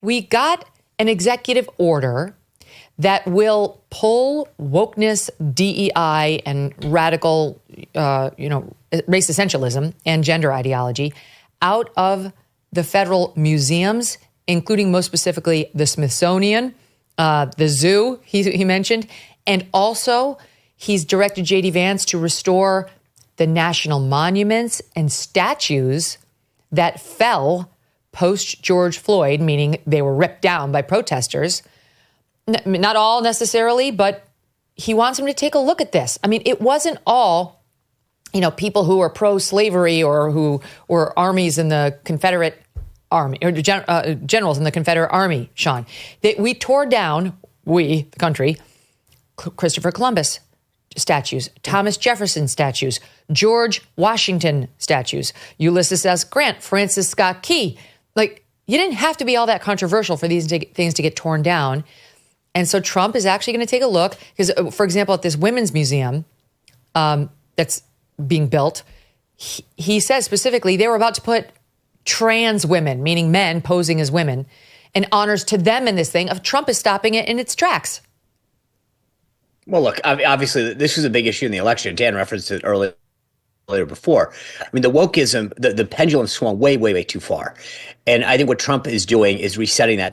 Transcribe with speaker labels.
Speaker 1: We got an executive order that will pull wokeness, DEI, and radical, race essentialism and gender ideology out of the federal museums, including most specifically the Smithsonian, the zoo he mentioned, and also he's directed J.D. Vance to restore the national monuments and statues that fell post George Floyd, meaning they were ripped down by protesters. Not all necessarily, but he wants him to take a look at this. I mean, it wasn't all, people who were pro-slavery or who were armies in the Confederate Army or generals in the Confederate Army, Sean. We tore down, the country, Christopher Columbus statues, Thomas Jefferson statues, George Washington statues, Ulysses S. Grant, Francis Scott Key. Like, you didn't have to be all that controversial for these things to get torn down. And so Trump is actually going to take a look because, for example, at this women's museum that's being built, he says specifically they were about to put trans women, meaning men posing as women, and honors to them in this thing. Trump is stopping it in its tracks.
Speaker 2: Well, look, obviously, this was a big issue in the election. Dan referenced it earlier before. I mean, the wokeism, the pendulum swung way, way, way too far. And I think what Trump is doing is resetting that